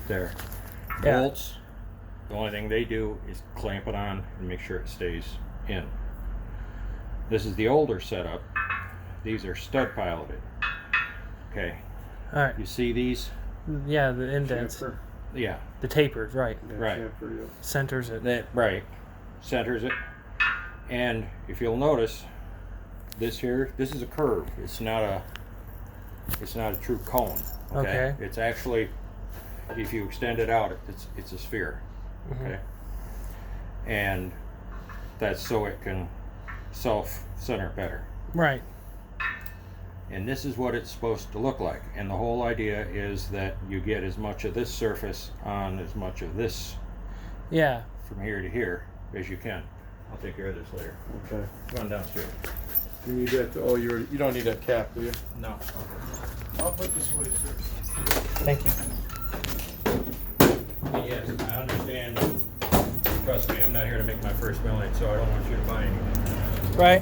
there. Yeah. Bolts, the only thing they do is clamp it on and make sure it stays in. This is the older setup. These are stud piloted. Okay. All right. You see these? Yeah, the indents. Chamfer. Yeah. The tapers, right. Yeah, Right. chamfer, yeah. Centers it. That right. Centers it. And if you'll notice, this here, this is a curve. It's not a true cone. Okay. It's actually, if you extend it out, it's a sphere. Mhm. Okay. And that's so it can self-center better. Right. And this is what it's supposed to look like. And the whole idea is that you get as much of this surface on as much of this Yeah. from here to here as you can. I'll take care of this later. Okay. Run downstairs. You need that. Oh, you don't need that cap, do you? No. I'll put this away, sir. Thank you. Yes, I understand. Trust me, I'm not here to make my first million, so I don't want you to buy anything. Right.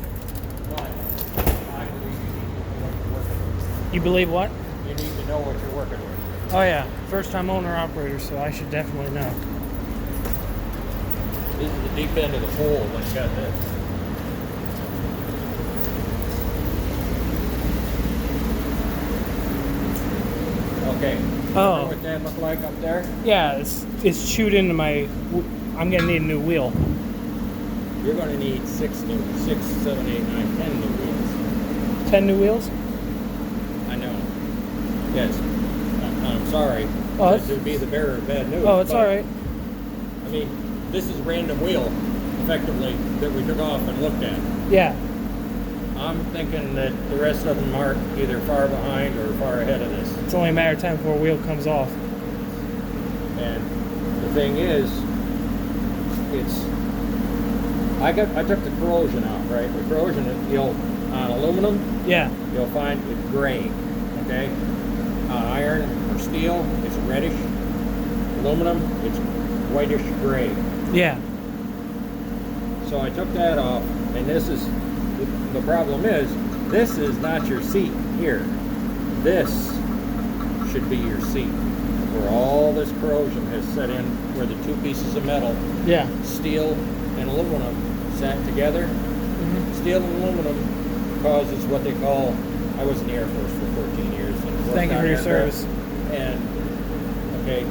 But I believe you need to know what you're working with. You believe what? You need to know what you're working with. Oh yeah, first time owner operator, so I should definitely know. This is the deep end of the hole when you got this. Okay. Oh. You know what that look like up there? Yeah, it's chewed into my. I'm gonna need a new wheel. You're going to need 6, 7, 8, 9, 10 new wheels. 10 new wheels? I know. Yes. I'm sorry Oh, to be the bearer of bad news. Oh, it's but, all right. I mean, this is random wheel, effectively, that we took off and looked at. Yeah. I'm thinking that the rest of them are either far behind or far ahead of this. It's only a matter of time before a wheel comes off. And the thing is, I took the corrosion out, right? The corrosion, on aluminum, Yeah. you'll find it's gray, okay? On iron or steel, it's reddish. Aluminum, it's whitish gray. Yeah. So I took that off, and the problem is, this is not your seat here. This should be your seat, where all this corrosion has set in, where the two pieces of metal, Yeah. steel and aluminum, sat together. Mm-hmm. Steel and aluminum causes what they call, I was in the Air Force for 14 years. And worked Thank you on for your aircraft. service. And, okay,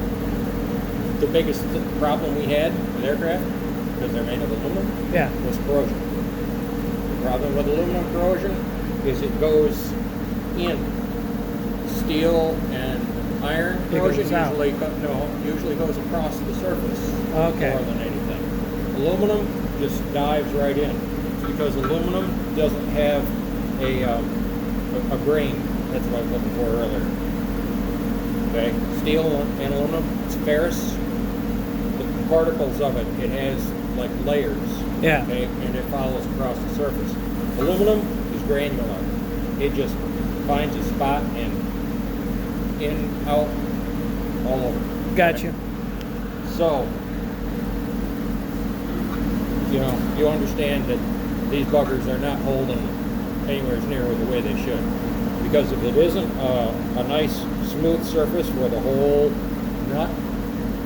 the biggest problem we had with aircraft, because they're made of aluminum, Yeah. was corrosion. The problem with aluminum corrosion is it goes in. Steel and iron It corrosion goes out. usually goes across the surface Okay. more than anything. Aluminum just dives right in. It's because aluminum doesn't have a grain. That's what I was looking for earlier. Okay, steel and aluminum, it's ferrous. The particles of it has like layers. Yeah. Okay, and it follows across the surface. Aluminum is granular. It just finds a spot and in, out, all over. Got you. So, you understand that these buggers are not holding anywhere near the way they should. Because if it isn't a nice smooth surface where the whole nut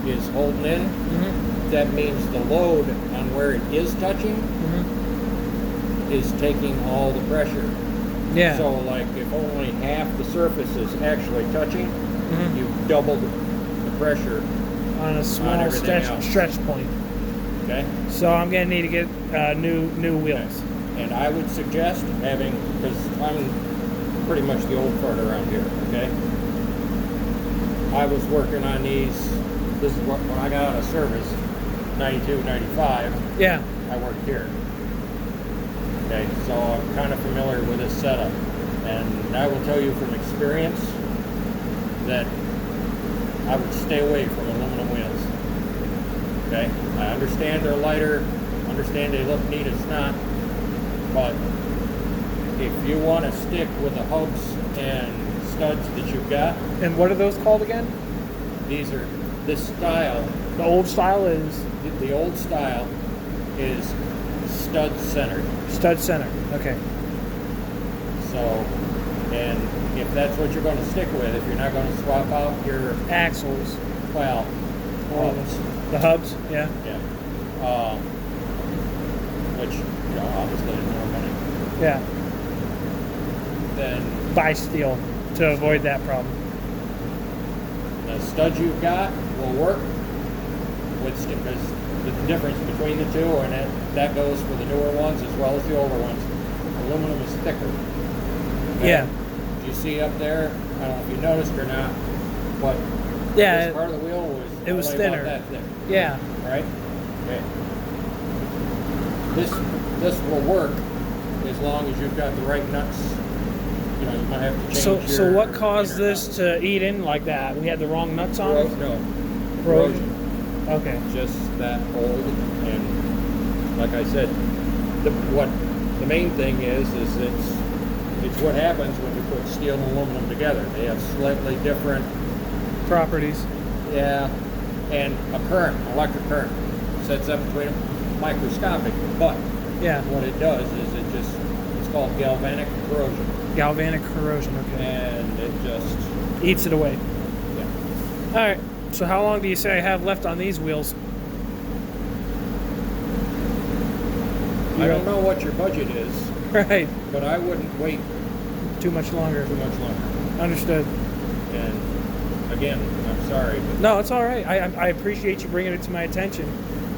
is holding in, Mm-hmm. that means the load on where it is touching Mm-hmm. is taking all the pressure. Yeah. So like if only half the surface is actually touching, Mhm. you've doubled the pressure. On a small everything else. stretch point. Okay? So I'm gonna need to get new wheels. And I would suggest having, because I'm pretty much the old fart around here, okay? I was working on these, this is when I got out of service, 92, 95, Yeah. I worked here. Okay, so I'm kind of familiar with this setup. And I will tell you from experience that I would stay away from aluminum wheels. Okay, I understand they're lighter, understand they look neat as snot, but if you want to stick with the hubs and studs that you've got, And what are those called again? this style, The old style is the old style is stud centered. stud center. Okay. So, and if that's what you're going to stick with, if you're not going to swap out your Axles. Well, hubs. The hubs, yeah. Yeah. Which, you know, obviously is more money. Yeah. Then Buy steel to avoid that problem. the studs you've got will work with because the difference between the two, and that goes for the newer ones as well as the older ones. Aluminum is thicker. Okay? Yeah. You see up there, I don't know if you noticed or not, but Yeah, this part of the wheel was it was only thinner. about that thick. Yeah. Right? Okay. This will work as long as you've got the right nuts. You know, you might have to change So your what caused inner this nuts. to eat in like that? We had the wrong nuts on it? No. Corrosion. Okay. Just that old, and like I said, the main thing is it's what happens when you put steel and aluminum together. They have slightly different, Properties. yeah, and a current, electric current, sets up between them, microscopic. But Yeah. what it does is it's called galvanic corrosion, Galvanic corrosion. Okay. and it just, Eats it away. yeah. All right. So how long do you say I have left on these wheels? I don't know what your budget is, Right. but I wouldn't wait Too much longer. too much longer. Understood. And again, I'm sorry, but No, it's all right. I appreciate you bringing it to my attention.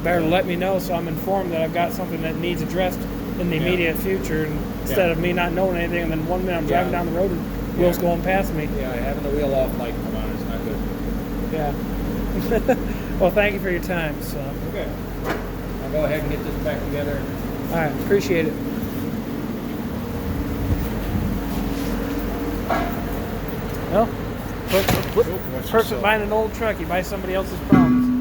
Better let me know so I'm informed that I've got something that needs addressed in the Yeah. immediate future, and instead of me not knowing anything, and then 1 minute I'm driving Yeah. down the road and wheels Yeah. going past me. yeah, having the wheel off light come on is not good. Yeah. Well, thank you for your time. So, Okay. I'll go ahead and get this back together. all right, appreciate it. Well, What's person yourself? buying an old truck, you buy somebody else's problems.